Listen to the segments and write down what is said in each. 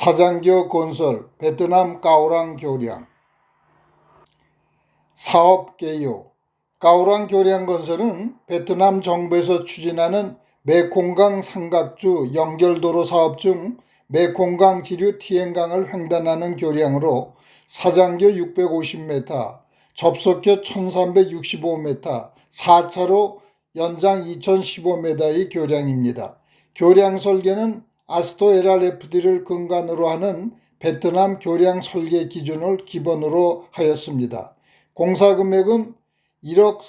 사장교 건설 베트남 까오랑 교량 사업 개요. 까오랑 교량 건설은 베트남 정부에서 추진하는 메콩강 삼각주 연결도로 사업 중 메콩강 지류 티엔강을 횡단하는 교량으로 사장교 650m, 접속교 1365m, 4차로 연장 2015m의 교량입니다. 교량 설계는 아스토 LRFD를 근간으로 하는 베트남 교량 설계 기준을 기본으로 하였습니다. 공사 금액은 1억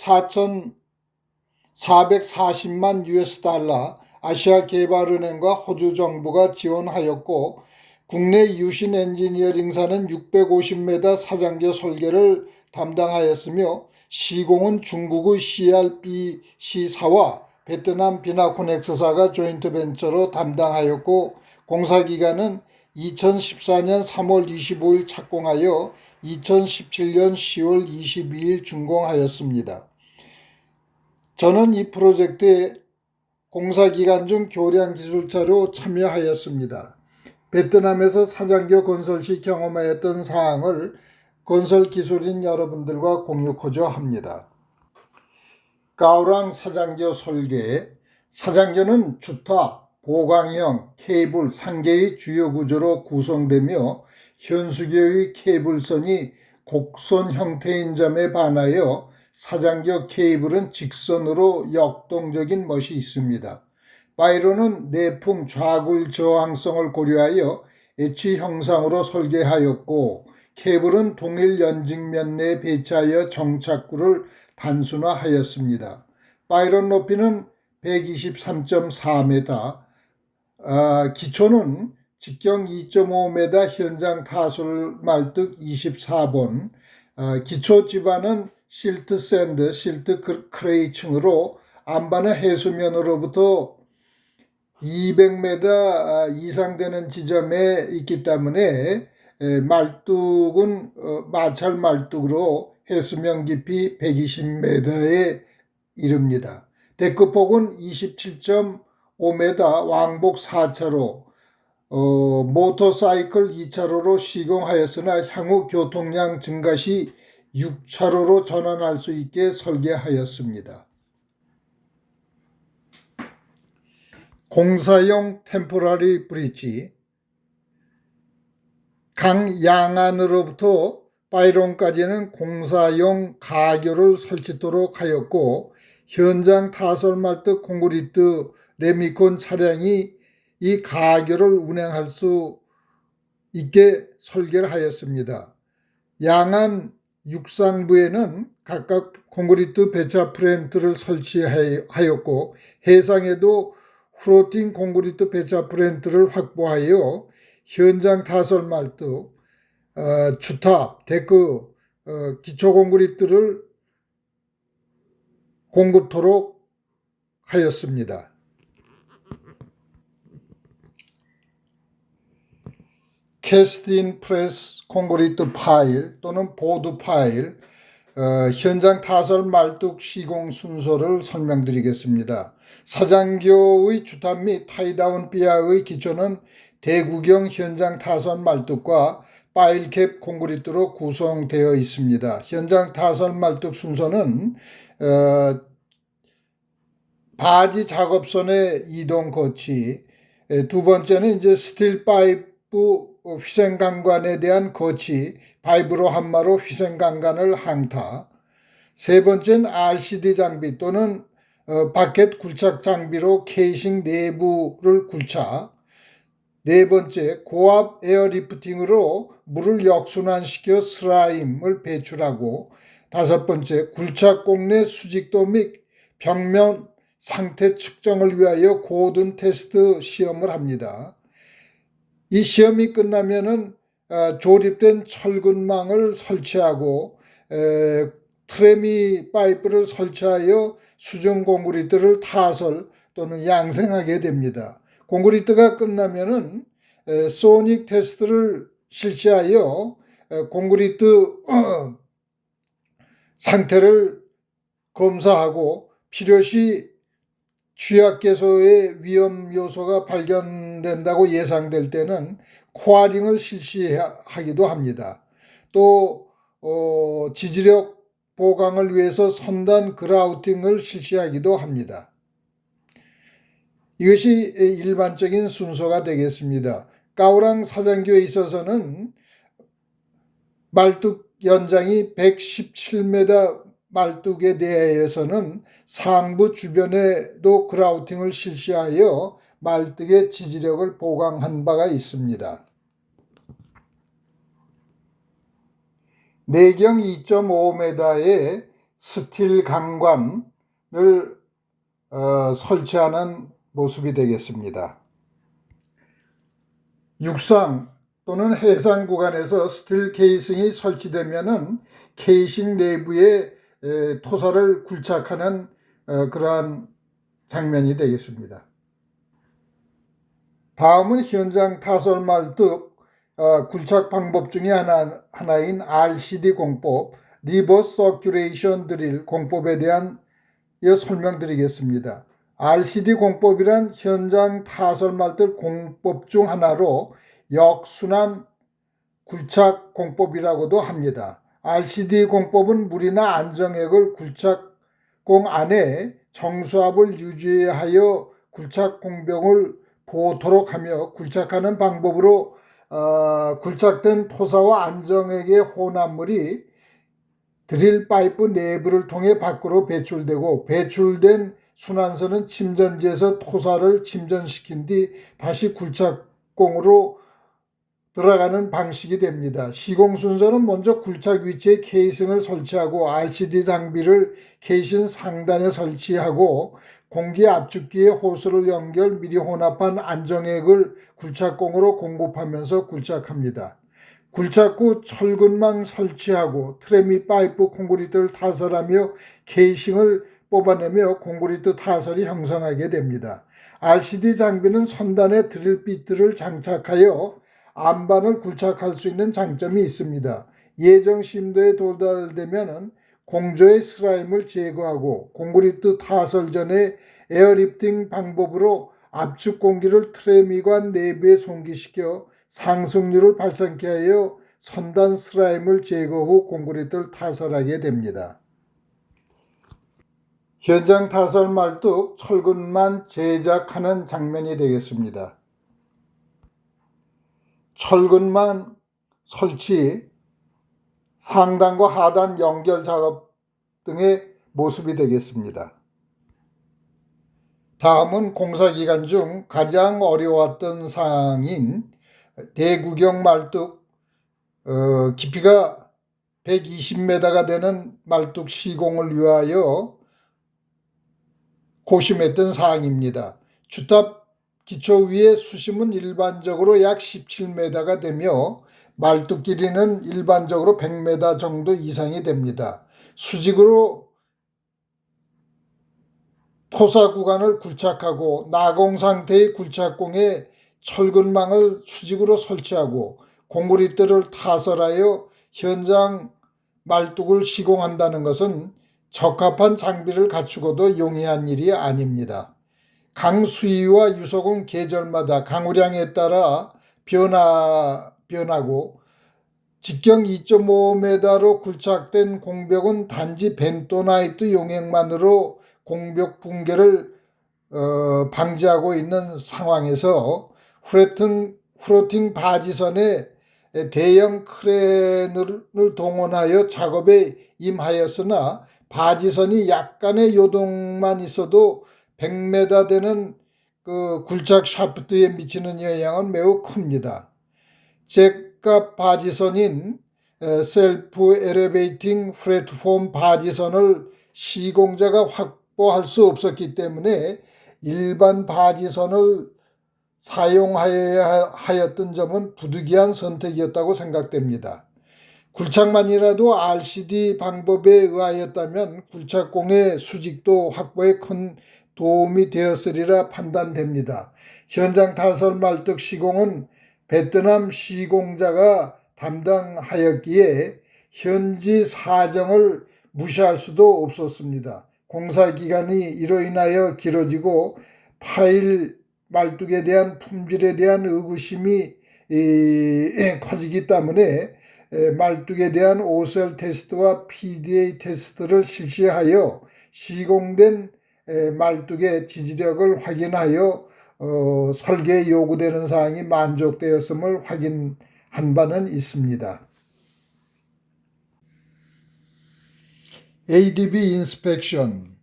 4,440만 US 달러, 아시아개발은행과 호주 정부가 지원하였고 국내 유신 엔지니어링사는 650m 사장교 설계를 담당하였으며 시공은 중국의 CRBC사와 베트남 비나코넥스사가 조인트 벤처로 담당하였고 공사기간은 2014년 3월 25일 착공하여 2017년 10월 22일 준공하였습니다. 저는 이 프로젝트에 공사기간 중 교량 기술자로 참여하였습니다. 베트남에서 사장교 건설 시 경험하였던 사항을 건설 기술인 여러분들과 공유하고자 합니다. 까오랑 사장교 설계. 사장교는 주탑, 보강형, 케이블 3개의 주요 구조로 구성되며 현수교의 케이블선이 곡선 형태인 점에 반하여 사장교 케이블은 직선으로 역동적인 멋이 있습니다. 파이로는 내풍 좌굴 저항성을 고려하여 H 형상으로 설계하였고 케이블은 동일 연직면 내에 배치하여 정착구를 단순화하였습니다. 파이론 높이는 123.4m, 기초는 직경 2.5m, 현장 타설 말뚝 24번, 기초 지반은 실트 샌드, 실트 크레이층으로 안반은 해수면으로부터 200m 이상 되는 지점에 있기 때문에 말뚝은 마찰 말뚝으로 해수면 깊이 120m에 이릅니다. 데크폭은 27.5m, 왕복 4차로, 모터사이클 2차로로 시공하였으나 향후 교통량 증가 시 6차로로 전환할 수 있게 설계하였습니다. 공사용 템포러리 브릿지. 강 양안으로부터 파이론까지는 공사용 가교를 설치토록 하였고 현장 타설 말뚝 콘크리트 레미콘 차량이 이 가교를 운행할 수 있게 설계를 하였습니다. 양안 육상부에는 각각 콘크리트 배차 프렌트를 설치하였고 해상에도 플로팅 콘크리트 배차 프렌트를 확보하여 현장 타설 말뚝, 주탑, 데크, 기초 콘크리트를 공급토록 하였습니다. 캐스트인 프레스 콘크리트 파일 또는 보드 파일, 현장 타설 말뚝 시공 순서를 설명드리겠습니다. 사장교의 주탑 및 타이다운 비하의 기초는 대구경 현장 타설 말뚝과 파일캡 콘크리트로 구성되어 있습니다. 현장 타설 말뚝 순서는 바지 작업선의 이동 거치, 두 번째는 이제 스틸 파이프 휘생강관에 대한 거치, 파이브로 한마로 휘생강관을 항타, 세 번째는 RCD 장비 또는 바켓 굴착 장비로 케이싱 내부를 굴착, 네 번째 고압 에어리프팅으로 물을 역순환시켜 슬라임을 배출하고, 다섯 번째 굴착공 내 수직도 및 벽면 상태 측정을 위하여 고든 테스트 시험을 합니다. 이 시험이 끝나면은 조립된 철근망을 설치하고 트레미 파이프를 설치하여 수중 콘크리트를 타설 또는 양생하게 됩니다. 콘크리트가 끝나면은 소닉 테스트를 실시하여 콘크리트 상태를 검사하고 필요시 취약계소의 위험 요소가 발견된다고 예상될 때는 코어링을 실시하기도 합니다. 또 지지력 보강을 위해서 선단 그라우팅을 실시하기도 합니다. 이것이 일반적인 순서가 되겠습니다. 까우랑 사장교에 있어서는 말뚝 연장이 117m 말뚝에 대해서는 상부 주변에도 그라우팅을 실시하여 말뚝의 지지력을 보강한 바가 있습니다. 내경 2.5m의 스틸 강관을 설치하는 모습이 되겠습니다. 육상 또는 해상 구간에서 스틸 케이싱이 설치되면은 케이싱 내부에 토사를 굴착하는 그러한 장면이 되겠습니다. 다음은 현장 타설 말뚝 굴착 방법 중에 하나인 RCD 공법, 리버스 서큘레이션 드릴 공법에 대한 설명드리겠습니다. RCD 공법이란 현장 타설 말뚝 공법 중 하나로 역순환 굴착 공법이라고도 합니다. RCD 공법은 물이나 안정액을 굴착공 안에 정수압을 유지하여 굴착 공병을 보도록 하며 굴착하는 방법으로 굴착된 토사와 안정액의 혼합물이 드릴 파이프 내부를 통해 밖으로 배출되고 배출된 순환선은 침전지에서 토사를 침전시킨 뒤 다시 굴착공으로 들어가는 방식이 됩니다. 시공 순서는 먼저 굴착 위치에 케이싱을 설치하고 RCD 장비를 케이싱 상단에 설치하고 공기 압축기에 호스를 연결 미리 혼합한 안정액을 굴착공으로 공급하면서 굴착합니다. 굴착 후 철근망 설치하고 트레 및 파이프 콘크리트를 타설하며 케이싱을 뽑아내며 콘크리트 타설이 형성하게 됩니다. RCD 장비는 선단에 드릴 비트를 장착하여 안반을 굴착할 수 있는 장점이 있습니다. 예정 심도에 도달되면 공조의 슬라임을 제거하고 콘크리트 타설 전에 에어리프팅 방법으로 압축 공기를 트레미관 내부에 송기시켜 상승률을 발생케 하여 선단 슬라임을 제거 후 콘크리트를 타설하게 됩니다. 현장 타설 말뚝 철근만 제작하는 장면이 되겠습니다. 철근만 설치, 상단과 하단 연결 작업 등의 모습이 되겠습니다. 다음은 공사 기간 중 가장 어려웠던 사항인 대구경 말뚝 깊이가 120m가 되는 말뚝 시공을 위하여 고심했던 사항입니다. 주탑 기초 위의 수심은 일반적으로 약 17m가 되며 말뚝 길이는 일반적으로 100m 정도 이상이 됩니다. 수직으로 토사 구간을 굴착하고 나공 상태의 굴착공에 철근망을 수직으로 설치하고 콘크리트를 타설하여 현장 말뚝을 시공한다는 것은 적합한 장비를 갖추고도 용이한 일이 아닙니다. 강 수위와 유속은 계절마다 강우량에 따라 변하고 직경 2.5m로 굴착된 공벽은 단지 벤토나이트 용액만으로 공벽 붕괴를 방지하고 있는 상황에서 후러팅 바지선에 대형 크레인을 동원하여 작업에 임하였으나 바지선이 약간의 요동만 있어도 100m 되는 그 굴착 샤프트에 미치는 영향은 매우 큽니다. 잭갑 바지선인 셀프 엘리베이팅 플랫폼 바지선을 시공자가 확보할 수 없었기 때문에 일반 바지선을 사용하여야 하였던 점은 부득이한 선택이었다고 생각됩니다. 굴착만이라도 RCD 방법에 의하였다면 굴착공의 수직도 확보에 큰 도움이 되었으리라 판단됩니다. 현장 타설 말뚝 시공은 베트남 시공자가 담당하였기에 현지 사정을 무시할 수도 없었습니다. 공사 기간이 이로 인하여 길어지고 파일 말뚝에 대한 품질에 대한 의구심이 커지기 때문에 말뚝에 대한 OSL 테스트와 PDA 테스트를 실시하여 시공된 말뚝의 지지력을 확인하여 설계에 요구되는 사항이 만족되었음을 확인한 바는 있습니다. ADB 인스펙션.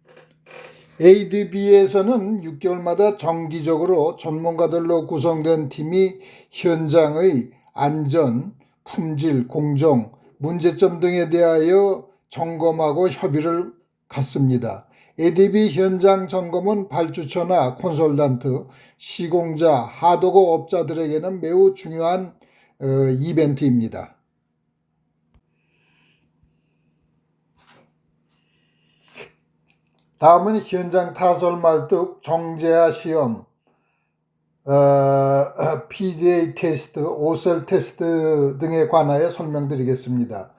ADB에서는 6개월마다 정기적으로 전문가들로 구성된 팀이 현장의 안전, 품질, 공정, 문제점 등에 대하여 점검하고 협의를 갖습니다. ADB 현장 점검은 발주처나 콘설턴트, 시공자, 하도급 업자들에게는 매우 중요한 이벤트입니다. 다음은 현장 타설 말뚝 정제화 시험, PDA 테스트, OSL 테스트 등에 관하여 설명드리겠습니다.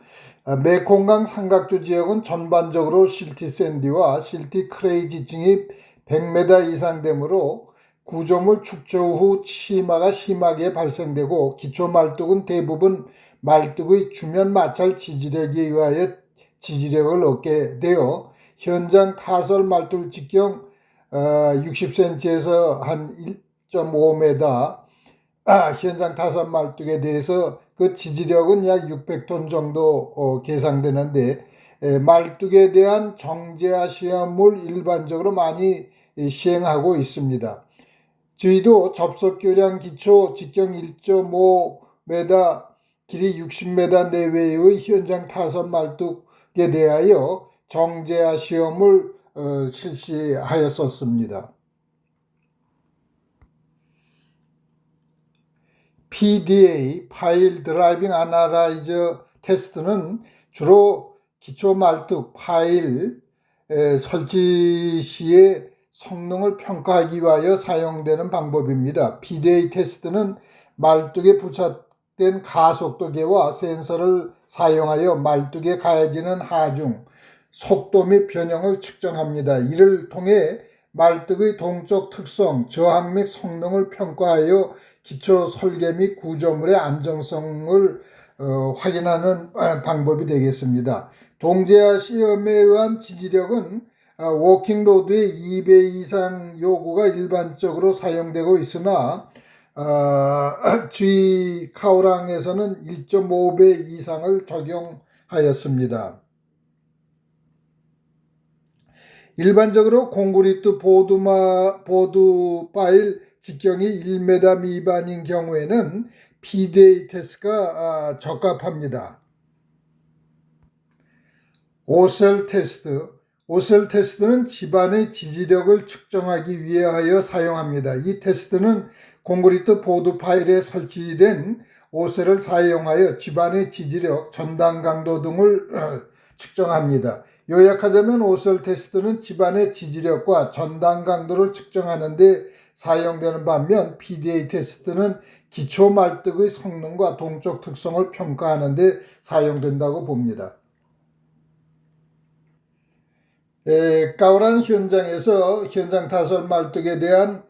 메콩강 삼각주 지역은 전반적으로 실티 샌디와 실티 크레이 지층이 100m 이상 되므로 구조물 축조 후 치마가 심하게 발생되고 기초 말뚝은 대부분 말뚝의 주면 마찰 지지력에 의하여 지지력을 얻게 되어 현장 타설 말뚝 직경 60cm에서 한 1.5m 현장 타설 말뚝에 대해서 그 지지력은 약 600톤 정도 계상되는데 말뚝에 대한 정제화 시험을 일반적으로 많이 시행하고 있습니다. 저희도 접속교량 기초 직경 1.5m 길이 60m 내외의 현장 타설 말뚝에 대하여 정제화 시험을 실시하였었습니다. PDA, 파일 드라이빙 아나라이저 테스트는 주로 기초 말뚝 파일 설치 시에 성능을 평가하기 위하여 사용되는 방법입니다. PDA 테스트는 말뚝에 부착된 가속도계와 센서를 사용하여 말뚝에 가해지는 하중, 속도 및 변형을 측정합니다. 이를 통해 말뚝의 동적 특성, 저항 및 성능을 평가하여 기초 설계 및 구조물의 안정성을 확인하는 방법이 되겠습니다. 동제화 시험에 의한 지지력은 워킹 로드의 2배 이상 요구가 일반적으로 사용되고 있으나 G 카우랑에서는 1.5배 이상을 적용하였습니다. 일반적으로 콘크리트 보드 파일 직경이 1m 미만인 경우에는 PDA 테스트가 적합합니다. OSL 테스트. OSL 테스트는 집안의 지지력을 측정하기 위하여 사용합니다. 이 테스트는 콘크리트 보드 파일에 설치된 OSL을 사용하여 집안의 지지력, 전단 강도 등을 측정합니다. 요약하자면 OSL 테스트는 집안의 지지력과 전단 강도를 측정하는 데 사용되는 반면 PDA 테스트는 기초 말뚝의 성능과 동적 특성을 평가하는 데 사용된다고 봅니다. 까우란 현장에서 현장 타설 말뚝에 대한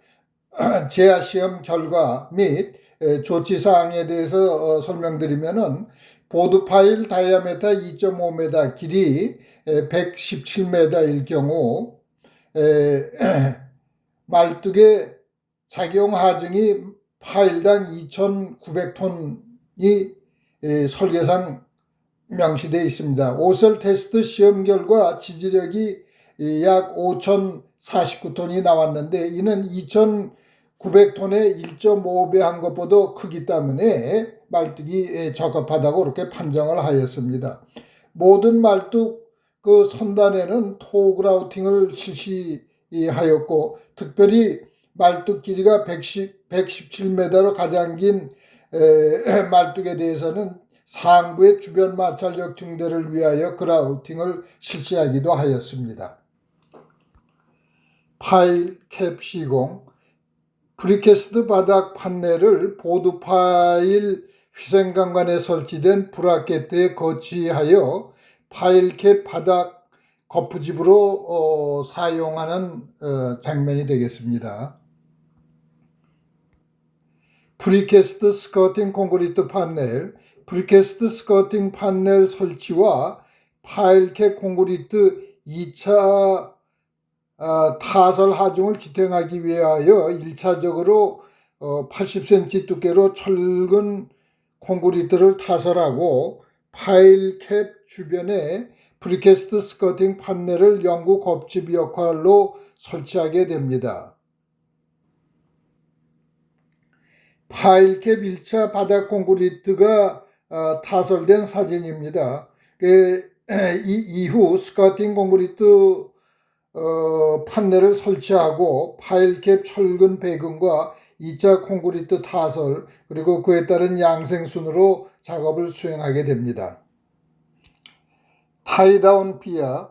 제화 시험 결과 및 조치사항에 대해서 설명드리면은 보드 파일 다이아메터 2.5m 길이 117m일 경우 말뚝의 작용 하중이 파일당 2,900톤이 설계상 명시되어 있습니다. OSL 테스트 시험 결과 지지력이 약 5,049톤이 나왔는데 이는 2,900톤의 1.5배 한 것보다 크기 때문에 말뚝이 적합하다고 그렇게 판정을 하였습니다. 모든 말뚝 그 선단에는 토그라우팅을 실시하였고 특별히 말뚝 길이가 117m로 가장 긴 말뚝에 대해서는 상부의 주변 마찰력 증대를 위하여 그라우팅을 실시하기도 하였습니다. 파일 캡 시공. 프리캐스트 바닥 판넬을 보드 파일 휘생강관에 설치된 브라켓에 거치하여 파일 캡 바닥 거푸집으로 사용하는 장면이 되겠습니다. 프리캐스트 스커팅 콘크리트 판넬, 프리캐스트 스커팅 판넬 설치와 파일캡 콘크리트 2차 타설 하중을 지탱하기 위하여 1차적으로 80cm 두께로 철근 콘크리트를 타설하고 파일캡 주변에 프리캐스트 스커팅 판넬을 영구 겉집 역할로 설치하게 됩니다. 파일캡 1차 바닥 콘크리트가 타설된 사진입니다. 이후 스커팅 콘크리트 판넬을 설치하고 파일캡 철근 배근과 2차 콘크리트 타설 그리고 그에 따른 양생순으로 작업을 수행하게 됩니다. 타이다운 피아,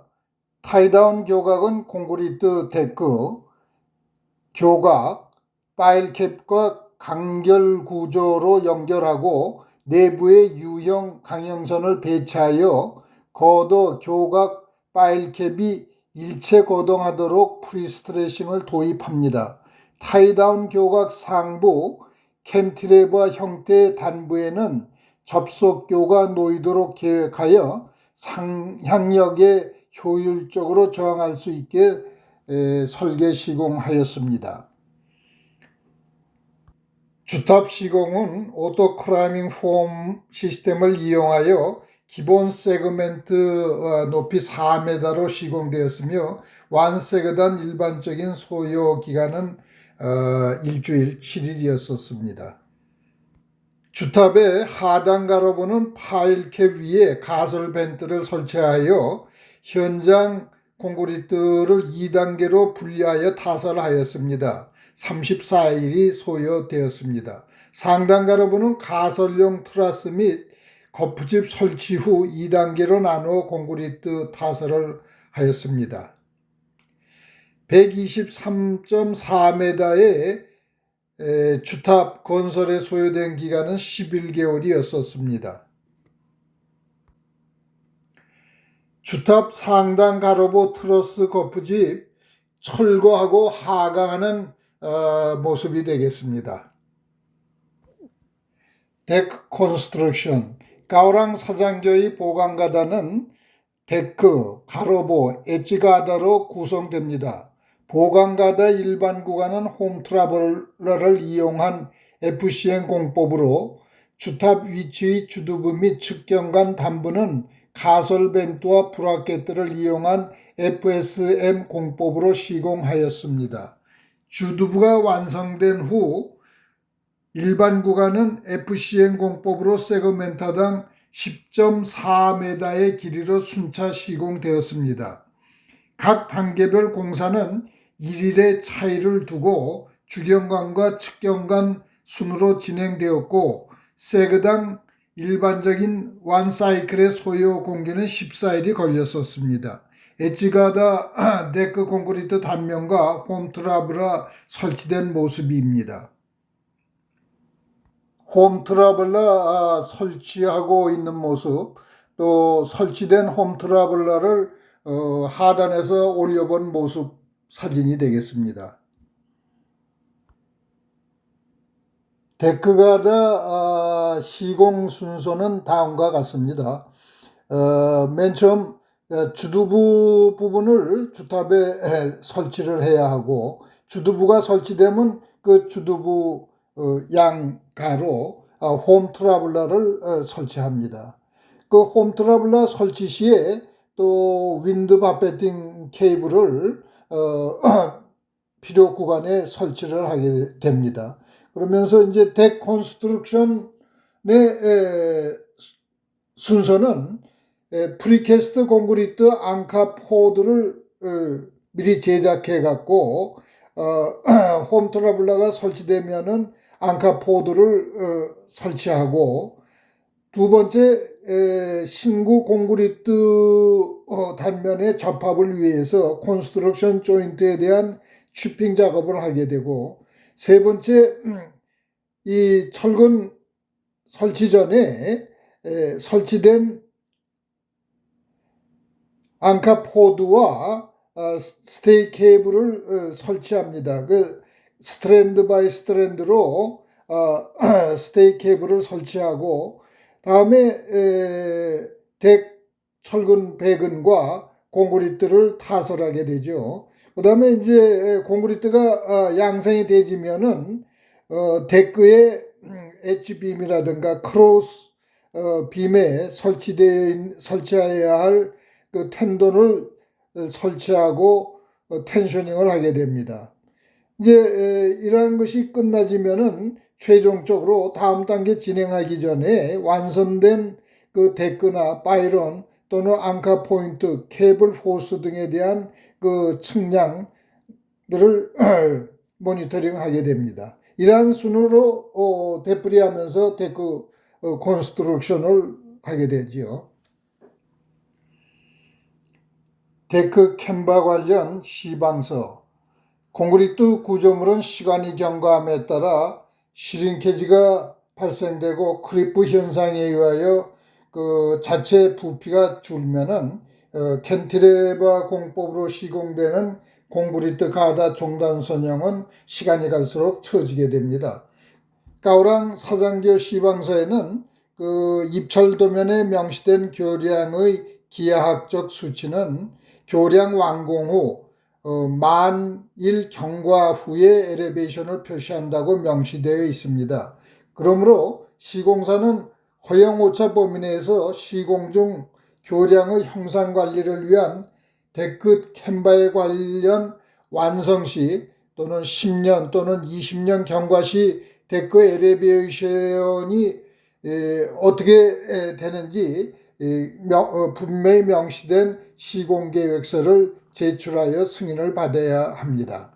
타이다운 교각은 콘크리트 데크, 교각, 파일캡과 간결 구조로 연결하고 내부에 유형 강형선을 배치하여 거도 교각 파일캡이 일체 고동하도록 프리스트레싱을 도입합니다. 타이다운 교각 상부 캔티레버 형태의 단부에는 접속교가 놓이도록 계획하여 상향력에 효율적으로 저항할 수 있게 설계 시공하였습니다. 주탑 시공은 오토클라이밍 폼 시스템을 이용하여 기본 세그멘트 높이 4m로 시공되었으며 완세그단 일반적인 소요 기간은 일주일 7일이었습니다. 주탑의 하단 가로부는 파일캡 위에 가설 벤트를 설치하여 현장 콘크리트를 2단계로 분리하여 타설하였습니다. 34일이 소요되었습니다. 상단 가로부는 가설용 트러스 및 거푸집 설치 후 2단계로 나누어 콘크리트 타설을 하였습니다. 123.4m의 주탑 건설에 소요된 기간은 11개월이었습니다. 주탑 상단 가로부 트러스 거푸집 철거하고 하강하는 모습이 되겠습니다. 데크 컨스트럭션, 가오랑 사장교의 보강가다는 데크, 가로보, 엣지가다로 구성됩니다. 보강가다 일반 구간은 홈트라블러를 이용한 FCN 공법으로 주탑 위치의 주두부 및 측경관 단부는 가설 벤트와 브라켓들을 이용한 FSM 공법으로 시공하였습니다. 주두부가 완성된 후 일반 구간은 FCN 공법으로 세그멘트당 10.4m의 길이로 순차 시공되었습니다. 각 단계별 공사는 1일의 차이를 두고 주경관과 측경관 순으로 진행되었고 세그당 일반적인 원사이클의 소요 공기는 14일이 걸렸었습니다. 엣지가다 데크 콘크리트 단면과 홈트라블러 설치된 모습입니다. 홈트라블러 설치하고 있는 모습, 또 설치된 홈트라블러를 하단에서 올려본 모습 사진이 되겠습니다. 데크가다 시공 순서는 다음과 같습니다. 맨 처음 주두부 부분을 주탑에 설치를 해야 하고 주두부가 설치되면 그 주두부 양가로 홈트라블러를 설치합니다. 그 홈트라블러 설치 시에 또 윈드 바페팅 케이블을 필요 구간에 설치를 하게 됩니다. 그러면서 이제 덱 컨스트럭션의 순서는 프리캐스트 콘크리트 앙카 포드를 미리 제작해 갖고 홈트라블러가 설치되면은 앙카 포드를 설치하고 두 번째 신구 콘크리트 단면의 접합을 위해서 컨스트럭션 조인트에 대한 취핑 작업을 하게 되고 세 번째 이 철근 설치 전에 설치된 앙카 스테이 케이블을 설치합니다. 그 스트랜드 바이 스트랜드로 스테이 케이블을 설치하고 다음에 덱 철근 배근과 콘크리트를 타설하게 되죠. 그 다음에 이제 콘크리트가 양성이 되지면은 데크의 엣지빔이라든가 크로스 빔에 설치해야 할 그 텐돈을 설치하고 텐셔닝을 하게 됩니다. 이제 이러한 것이 끝나지면은 최종적으로 다음 단계 진행하기 전에 완성된 그 데크나 파이론 또는 앙카 포인트, 케이블 호스 등에 대한 그 측량들을 모니터링하게 됩니다. 이러한 순으로 되풀이하면서 데크 컨스트럭션을 하게 되지요. 데크 캠바 관련 시방서. 콘크리트 구조물은 시간이 경과함에 따라 슈링케이지가 발생되고 크리프 현상에 의하여 그 자체 부피가 줄면은 캔티레버 공법으로 시공되는 콘크리트 가다 종단 선형은 시간이 갈수록 처지게 됩니다. 가오랑 사장교 시방서에는 그 입철도면에 명시된 교량의 기하학적 수치는 교량 완공 후 만일 경과 후에 엘리베이션을 표시한다고 명시되어 있습니다. 그러므로 시공사는 허용오차 범위 내에서 시공 중 교량의 형상 관리를 위한 데크 캠바에 관련 완성 시 또는 10년 또는 20년 경과 시 데크 엘리베이션이 어떻게 되는지 분명히 명시된 시공계획서를 제출하여 승인을 받아야 합니다.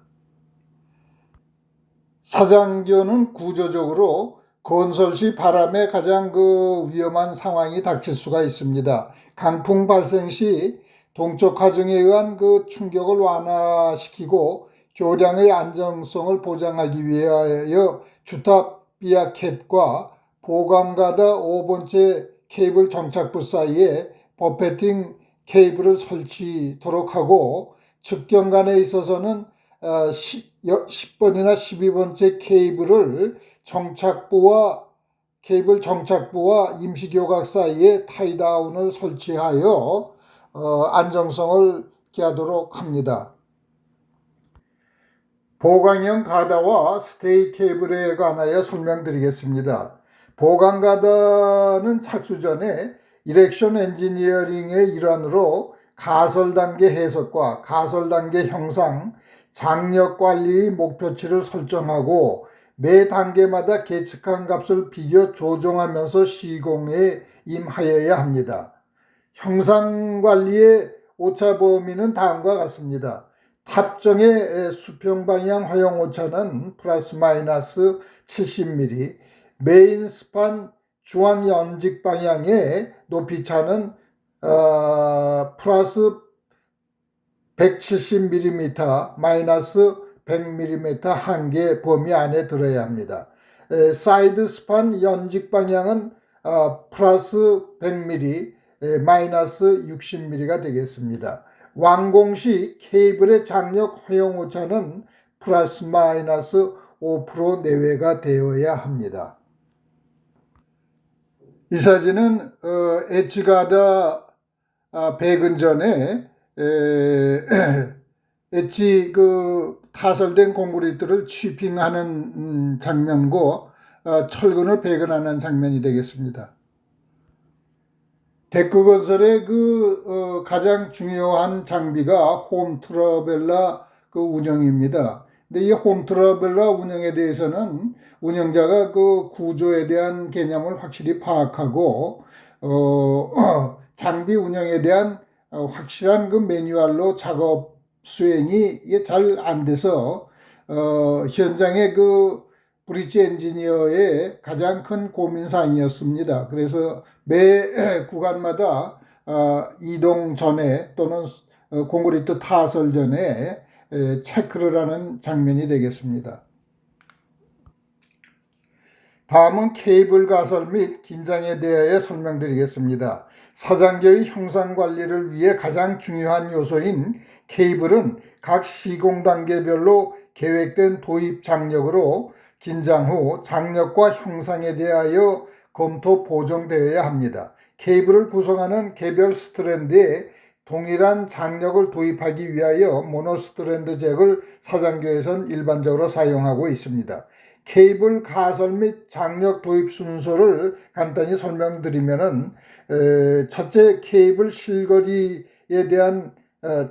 사장교는 구조적으로 건설 시 바람에 가장 그 위험한 상황이 닥칠 수가 있습니다. 강풍 발생 시 동쪽 하중에 의한 그 충격을 완화시키고 교량의 안정성을 보장하기 위하여 주탑 비아 캡과 보강가다 5번째 케이블 정착부 사이에 버페팅 케이블을 설치도록 하고 측경간에 있어서는 10번이나 12번째 케이블 정착부와 임시교각 사이에 타이다운을 설치하여 안정성을 기하도록 합니다. 보강형 가다와 스테이 케이블에 관하여 설명드리겠습니다. 보강 가다는 착수 전에 이렉션 엔지니어링의 일환으로 가설 단계 해석과 가설 단계 형상, 장력 관리의 목표치를 설정하고 매 단계마다 계측한 값을 비교 조정하면서 시공에 임하여야 합니다. 형상 관리의 오차 범위는 다음과 같습니다. 탑정의 수평 방향 허용 오차는 플러스 마이너스 70mm, 메인 스판 중앙 연직 방향의 높이 차는 플러스 170mm, 마이너스 100mm 한계 범위 안에 들어야 합니다. 사이드 스판 연직 방향은 플러스 100mm, 마이너스 60mm가 되겠습니다. 완공 시 케이블의 장력 허용 오차는 플러스 마이너스 5% 내외가 되어야 합니다. 이 사진은 엣지가다 배근 전에 엣지 그 타설된 콘크리트를 취핑하는 장면과 철근을 배근하는 장면이 되겠습니다. 데크 건설의 그 가장 중요한 장비가 홈 트러벨라 그 운영입니다. 근데 이 홈 트러벨라 운영에 대해서는 운영자가 그 구조에 대한 개념을 확실히 파악하고 장비 운영에 대한 확실한 그 매뉴얼로 작업 수행이 잘 안 돼서 현장의 그 브릿지 엔지니어의 가장 큰 고민사항이었습니다. 그래서 매 구간마다 이동 전에 또는 콘크리트 타설 전에 체크를 하는 장면이 되겠습니다. 다음은 케이블 가설 및 긴장에 대하여 설명드리겠습니다. 사장교의 형상 관리를 위해 가장 중요한 요소인 케이블은 각 시공 단계별로 계획된 도입 장력으로 긴장 후 장력과 형상에 대하여 검토 보정되어야 합니다. 케이블을 구성하는 개별 스트랜드에 동일한 장력을 도입하기 위하여 모노스트랜드 잭을 사장교에선 일반적으로 사용하고 있습니다. 케이블 가설 및 장력 도입 순서를 간단히 설명드리면은, 첫째, 케이블 실거리에 대한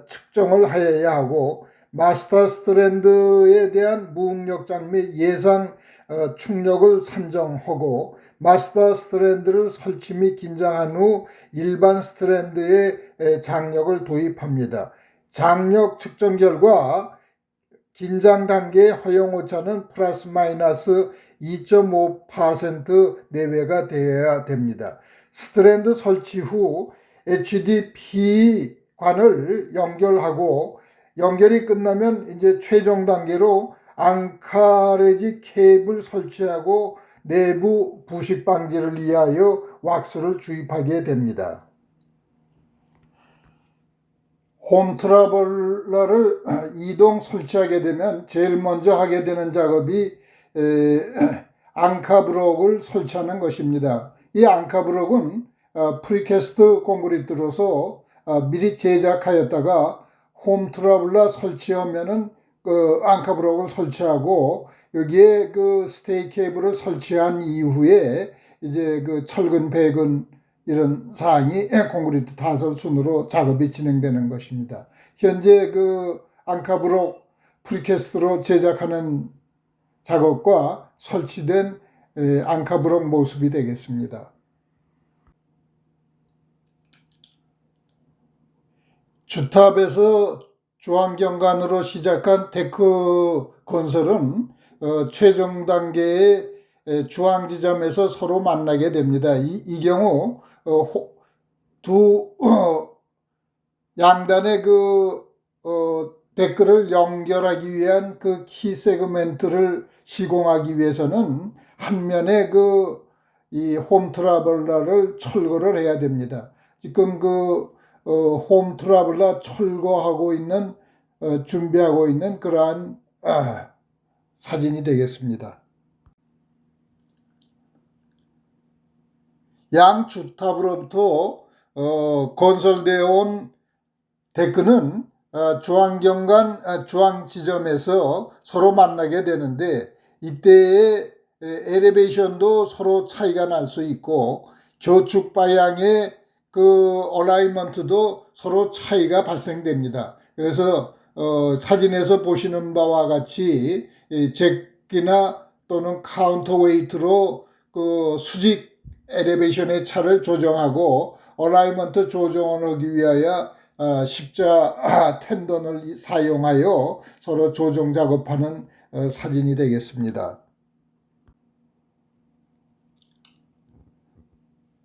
측정을 하여야 하고, 마스터 스트랜드에 대한 무응력장 및 예상 충력을 산정하고, 마스터 스트랜드를 설치 및 긴장한 후 일반 스트랜드에 장력을 도입합니다. 장력 측정 결과 긴장 단계의 허용 오차는 플러스 마이너스 2.5% 내외가 되어야 됩니다. 스트랜드 설치 후 HDPE 관을 연결하고, 연결이 끝나면 이제 최종 단계로 앙카레지 케이블 설치하고 내부 부식 방지를 위하여 왁스를 주입하게 됩니다. 홈 트러블러를 이동 설치하게 되면 제일 먼저 하게 되는 작업이 앙카브록을 설치하는 것입니다. 이 앙카브록은 프리캐스트 콘크리트로서 미리 제작하였다가 홈 트러블러 설치하면은 그 앙카브록을 설치하고, 여기에 그 스테이 케이블을 설치한 이후에 이제 그 철근, 배근 이런 사항이 콘크리트 타설 순으로 작업이 진행되는 것입니다. 현재 그 앙카브록 프리캐스트로 제작하는 작업과 설치된 앙카브록 모습이 되겠습니다. 주탑에서 주항경관으로 시작한 데크 건설은 최종 단계의 주항 지점에서 서로 만나게 됩니다. 이 경우 두 양단의 그 데크를 연결하기 위한 그 키 세그멘트를 시공하기 위해서는 한 면에 그 이 홈 트러블러를 철거를 해야 됩니다. 지금 그 홈 트러블러 철거하고 있는 준비하고 있는 그러한 사진이 되겠습니다. 양 주탑으로부터 건설되어 온 데크는 주항경관 주항 지점에서 서로 만나게 되는데, 이때의 엘리베이션도 서로 차이가 날 수 있고, 교축 방향의 그 얼라이먼트도 서로 차이가 발생됩니다. 그래서 사진에서 보시는 바와 같이 잭이나 또는 카운터웨이트로 그 수직 엘리베이션의 차를 조정하고 얼라이먼트 조정을 하기 위하여 십자 텐던을 사용하여 서로 조정 작업하는 사진이 되겠습니다.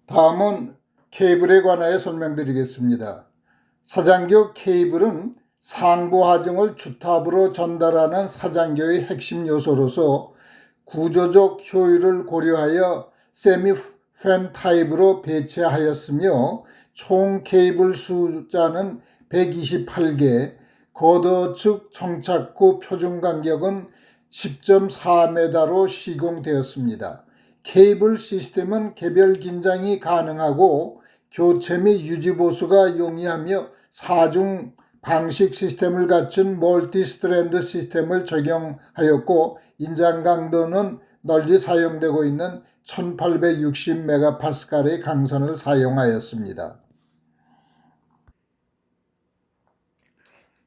다음은 케이블에 관하여 설명드리겠습니다. 사장교 케이블은 상부 하중을 주탑으로 전달하는 사장교의 핵심 요소로서 구조적 효율을 고려하여 세미 팬 타입으로 배치하였으며, 총 케이블 숫자는 128개, 거더 측 정착구 표준 간격은 10.4m로 시공되었습니다. 케이블 시스템은 개별 긴장이 가능하고 교체 및 유지 보수가 용이하며 4중 방식 시스템을 갖춘 멀티 스트랜드 시스템을 적용하였고, 인장 강도는 널리 사용되고 있는 1860메가파스칼의 강선을 사용하였습니다.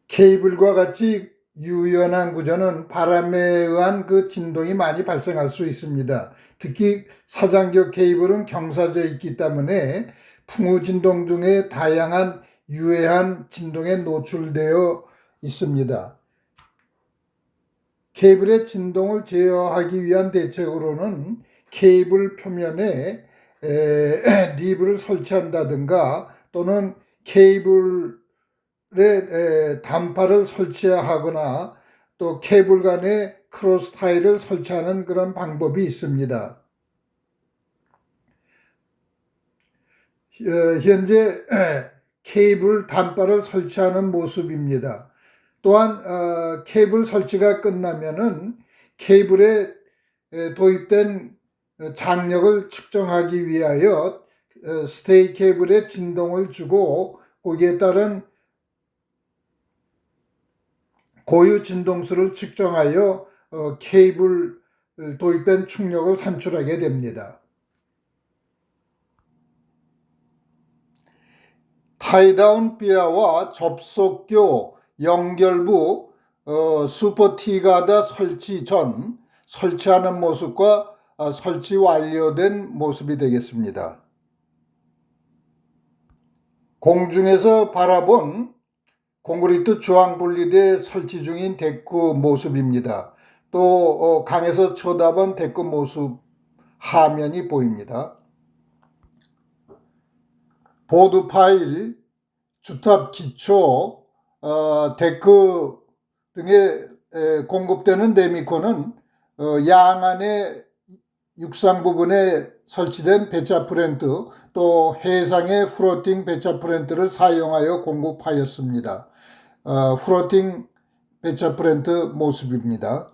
케이블과 같이 유연한 구조는 바람에 의한 그 진동이 많이 발생할 수 있습니다. 특히 사장교 케이블은 경사져 있기 때문에 풍우 진동 중에 다양한 유해한 진동에 노출되어 있습니다. 케이블의 진동을 제어하기 위한 대책으로는 케이블 표면에 립을 설치한다든가, 또는 케이블에 단파를 설치하거나 또 케이블 간에 크로스 타일을 설치하는 그런 방법이 있습니다. 현재 케이블 단발을 설치하는 모습입니다. 또한 케이블 설치가 끝나면은 케이블에 도입된 장력을 측정하기 위하여 스테이 케이블에 진동을 주고 거기에 따른 고유 진동수를 측정하여 케이블 도입된 충력을 산출하게 됩니다. 타이다운 비아와 접속교 연결부 슈퍼 T가드 설치 전 설치하는 모습과 설치 완료된 모습이 되겠습니다. 공중에서 바라본 콘크리트 주황 분리대 설치 중인 데크 모습입니다. 또 강에서 쳐다본 데크 모습 하면이 보입니다. 보드 파일, 주탑 기초, 데크 등에 공급되는 레미콘은 양안의 육상 부분에 설치된 배차 프렌트 또 해상의 플로팅 배차 프렌트를 사용하여 공급하였습니다. 플로팅 배차 프렌트 모습입니다.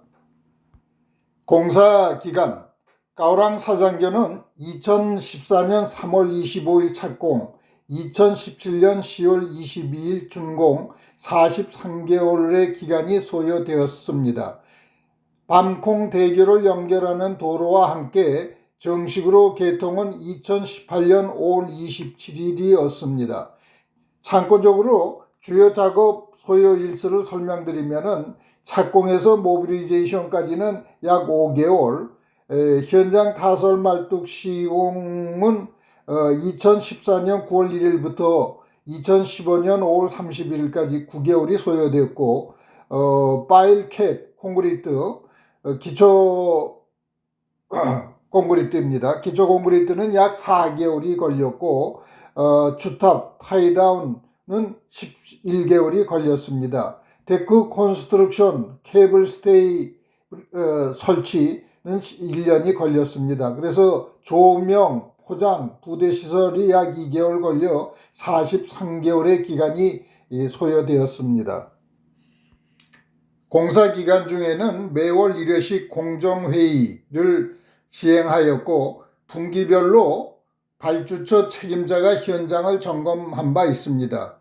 공사 기간 가오랑 사장교는 2014년 3월 25일 착공, 2017년 10월 22일 준공 43개월의 기간이 소요되었습니다. 밤콩 대교를 연결하는 도로와 함께 정식으로 개통은 2018년 5월 27일이었습니다. 참고적으로 주요 작업 소요 일수를 설명드리면은 착공에서 모빌리제이션까지는 약 5개월, 현장 타설 말뚝 시공은 2014년 9월 1일부터 2015년 5월 31일까지 9개월이 소요되었고, 파일 캡 콘크리트 기초 콘크리트입니다. 기초 콘크리트는 약 4개월이 걸렸고 주탑 타이다운은 11개월이 걸렸습니다. 데크 콘스트럭션 케이블 스테이 설치는 1년이 걸렸습니다. 그래서 조명, 포장, 부대 시설이 약 2개월 걸려 43개월의 기간이 소요되었습니다. 공사 기간 중에는 매월 1회씩 공정회의를 시행하였고 분기별로 발주처 책임자가 현장을 점검한 바 있습니다.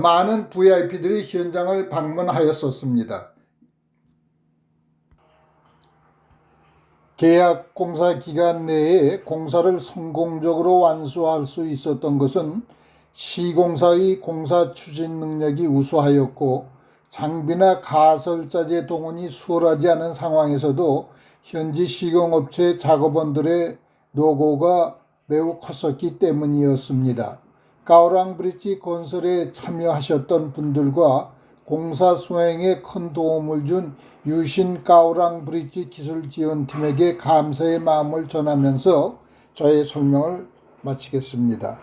많은 VIP들이 현장을 방문하였었습니다. 계약 공사 기간 내에 공사를 성공적으로 완수할 수 있었던 것은 시공사의 공사 추진 능력이 우수하였고 장비나 가설자재 동원이 수월하지 않은 상황에서도 현지 시공업체 작업원들의 노고가 매우 컸었기 때문이었습니다. 가오랑 브릿지 건설에 참여하셨던 분들과 공사 수행에 큰 도움을 준 유신 가오랑 브릿지 기술지원팀에게 감사의 마음을 전하면서 저의 설명을 마치겠습니다.